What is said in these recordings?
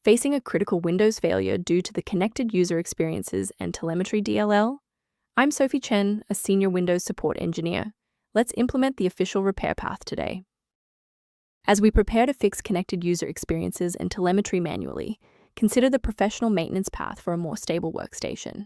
Facing a critical Windows failure due to the Connected User Experiences and Telemetry DLL? I'm Sophie Chen, a Senior Windows Support Engineer. Let's implement the official repair path today. As we prepare to fix Connected User Experiences and Telemetry manually, consider the professional maintenance path for a more stable workstation.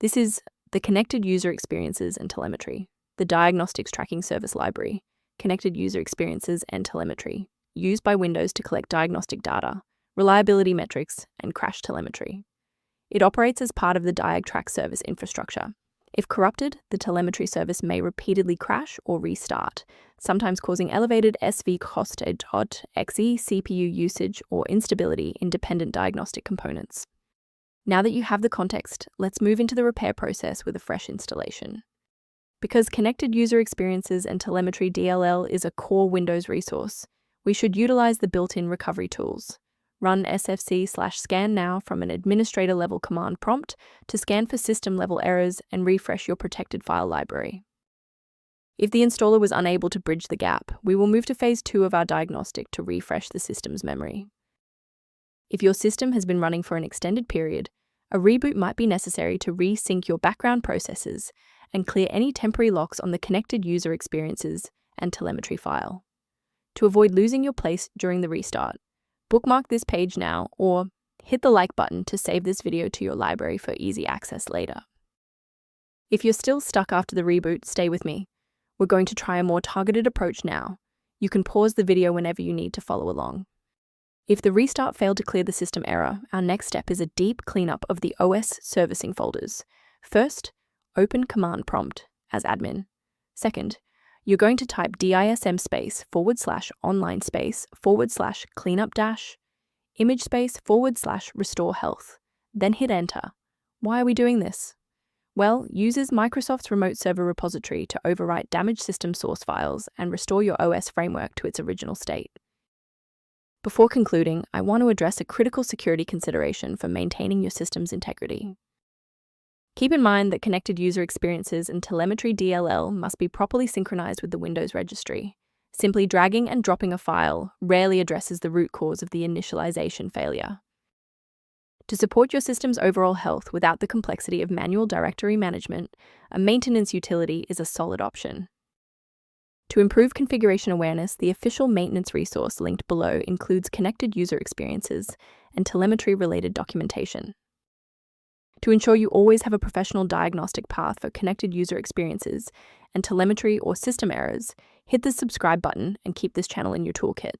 This is the Connected User Experiences and Telemetry, the Diagnostics Tracking Service Library, Connected User Experiences and Telemetry, used by Windows to collect diagnostic data, reliability metrics, and crash telemetry. It operates as part of the Diagtrack service infrastructure. If corrupted, the telemetry service may repeatedly crash or restart, sometimes causing elevated SV cost.exe CPU usage or instability in dependent diagnostic components. Now that you have the context, let's move into the repair process with a fresh installation. Because Connected User Experiences and Telemetry DLL is a core Windows resource, we should utilize the built-in recovery tools. Run sfc/scan now from an administrator-level command prompt to scan for system-level errors and refresh your protected file library. If the installer was unable to bridge the gap, we will move to phase 2 of our diagnostic to refresh the system's memory. If your system has been running for an extended period, a reboot might be necessary to resync your background processes and clear any temporary locks on the Connected User Experiences and Telemetry file. To avoid losing your place during the restart, bookmark this page now or hit the like button to save this video to your library for easy access later. If you're still stuck after the reboot, stay with me. We're going to try a more targeted approach now. You can pause the video whenever you need to follow along. If the restart failed to clear the system error, our next step is a deep cleanup of the OS servicing folders. First, open command prompt as admin. Second, you're going to type DISM /online /cleanup image /restore health, then hit enter. Why are we doing this? Well, uses Microsoft's remote server repository to overwrite damaged system source files and restore your OS framework to its original state. Before concluding, I want to address a critical security consideration for maintaining your system's integrity. Keep in mind that Connected User Experiences and Telemetry DLL must be properly synchronized with the Windows Registry. Simply dragging and dropping a file rarely addresses the root cause of the initialization failure. To support your system's overall health without the complexity of manual directory management, a maintenance utility is a solid option. To improve configuration awareness, the official maintenance resource linked below includes Connected User Experiences and Telemetry-related documentation. To ensure you always have a professional diagnostic path for Connected User Experiences and Telemetry or system errors, hit the subscribe button and keep this channel in your toolkit.